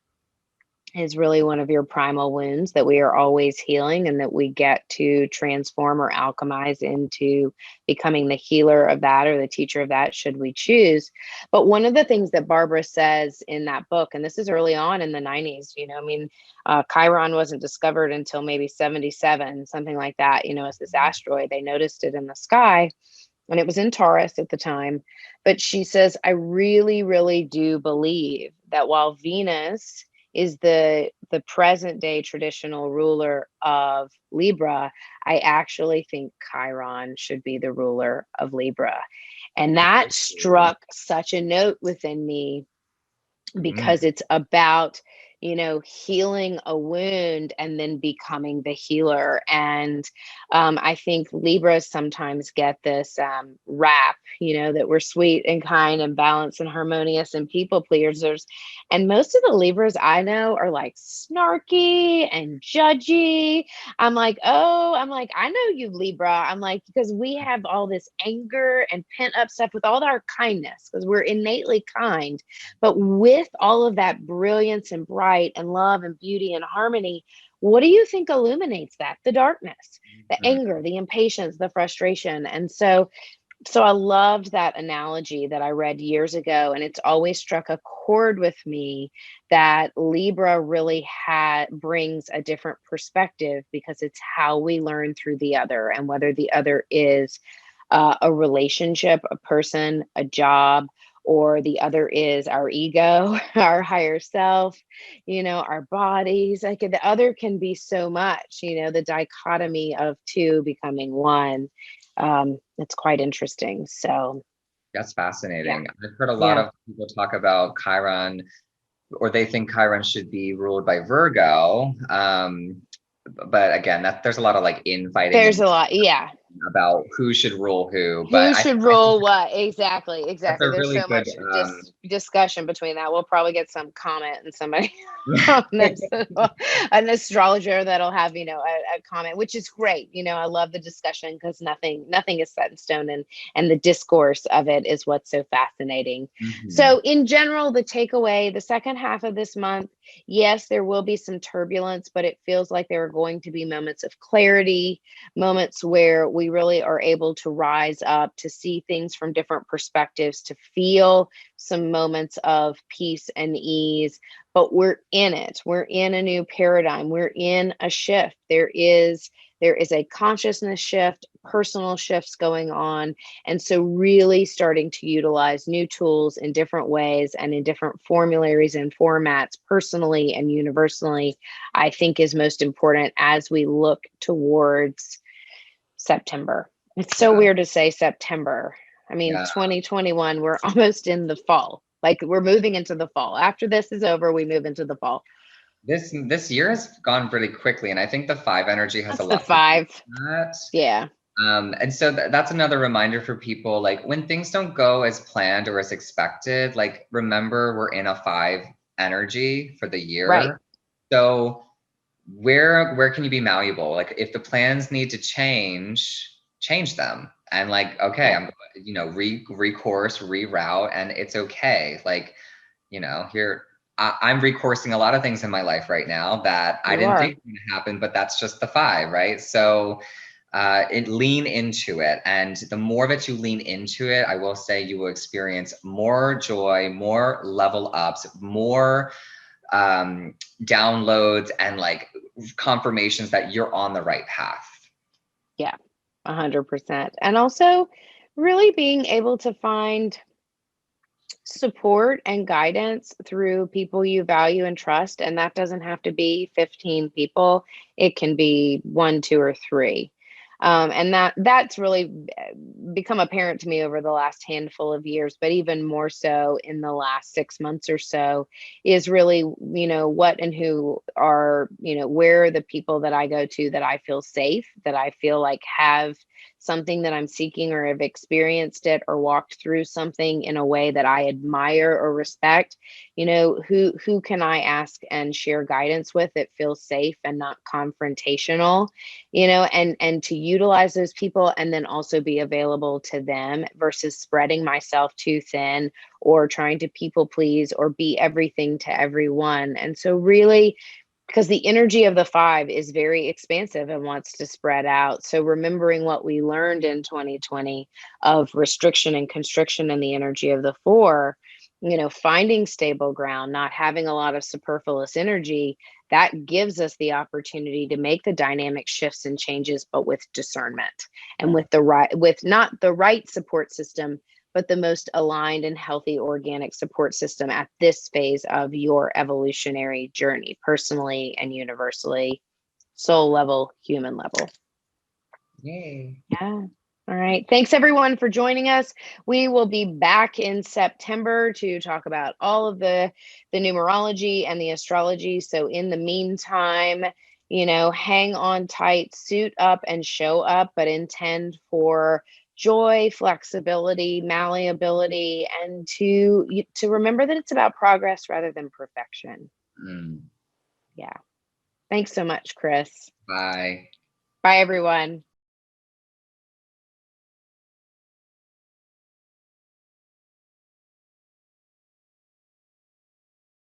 A: is really one of your primal wounds that we are always healing and that we get to transform or alchemize into becoming the healer of that or the teacher of that should we choose. But one of the things that Barbara says in that book, and this is early on in the 90s, I mean, Chiron wasn't discovered until maybe 77, something like that. It's this asteroid. They noticed it in the sky and it was in Taurus at the time. But she says, I really, really do believe that while Venus is the present day traditional ruler of Libra, I actually think Chiron should be the ruler of Libra. And that struck such a note within me because
B: Mm,
A: it's about healing a wound and then becoming the healer. And I think Libras sometimes get this rap, that we're sweet and kind and balanced and harmonious and people pleasers, and most of the Libras I know are like snarky and judgy. I'm like, I know you, Libra. I'm like, because we have all this anger and pent up stuff with all our kindness because we're innately kind, but with all of that brilliance and bright and love and beauty and harmony, what do you think illuminates that? The darkness, the
B: mhm.
A: anger, the impatience, the frustration. And so I loved that analogy that I read years ago, and it's always struck a chord with me that Libra really brings a different perspective because it's how we learn through the other, and whether the other is a relationship, a person, a job, or the other is our ego, our higher self, our bodies. Like the other can be so much, the dichotomy of two becoming one. It's quite interesting. So,
B: That's
A: yeah,
B: fascinating. I've heard a lot
A: yeah.
B: of people talk about Chiron, or they think Chiron should be ruled by Virgo. But again, there's a lot of like infighting
A: There's
B: and
A: a lot. Yeah.
B: about who should rule who. But
A: Who should
B: I think
A: rule what? Exactly,
B: that's
A: exactly.
B: a
A: There's
B: really
A: so
B: good.
A: much discussion between that. We'll probably get some comment and somebody on this, an astrologer that'll have, a comment, which is great. I love the discussion because nothing is set in stone, and the discourse of it is what's so fascinating.
B: Mhm.
A: So in general, the takeaway, the second half of this month, yes, there will be some turbulence, but it feels like there are going to be moments of clarity, moments where we really are able to rise up, to see things from different perspectives, to feel some moments of peace and ease. But we're in it. We're in a new paradigm. We're in a shift. There is a consciousness shift, personal shifts going on. And so really starting to utilize new tools in different ways and in different formularies and formats, personally and universally, I think is most important as we look towards September. It's so
B: Yeah,
A: weird to say September. I mean,
B: yeah.
A: 2021, we're almost in the fall. Like we're moving into the fall. After this is over, we move into the fall.
B: This year has gone really quickly, and I think the five energy has a
A: That's the
B: lot to do
A: five.
B: with that.
A: Yeah.
B: And so that's another reminder for people, like when things don't go as planned or as expected, like remember we're in a five energy for the
A: Right.
B: year. So where can you be malleable? Like if the plans need to change them. And like, okay,
A: Yeah.
B: I'm recourse, reroute, and it's okay. Like, here I'm recoursing a lot of things in my life right now that I
A: You
B: didn't
A: are.
B: think were gonna happen, but that's just the five, right? So lean into it, and the more that you lean into it, I will say you will experience more joy, more level ups, more downloads, and like confirmations that you're on the right path.
A: Yeah. 100%. And also really being able to find support and guidance through people you value and trust. And that doesn't have to be 15 people. It can be one, two, or three. And that's really become apparent to me over the last handful of years, but even more so in the last 6 months or so, is really, what and who are, where are the people that I go to that I feel safe, that I feel like have something that I'm seeking or have experienced it or walked through something in a way that I admire or respect, who can I ask and share guidance with that feels safe and not confrontational, and to utilize those people and then also be available to them versus spreading myself too thin or trying to people please or be everything to everyone. And so really, because the energy of the 5 is very expansive and wants to spread out. So remembering what we learned in 2020 of restriction and constriction and the energy of the 4, finding stable ground, not having a lot of superfluous energy, that gives us the opportunity to make the dynamic shifts and changes, but with discernment and with not the right support system, but the most aligned and healthy organic support system at this phase of your evolutionary journey, personally and universally, soul level, human level.
B: Yay.
A: Yeah. All right. Thanks everyone for joining us. We will be back in September to talk about all of the numerology and the astrology. So in the meantime, hang on tight, suit up and show up, but intend for joy, flexibility, malleability, and to remember that it's about progress rather than perfection.
B: Mm.
A: Yeah. Thanks so much, Chris.
B: Bye.
A: Bye everyone.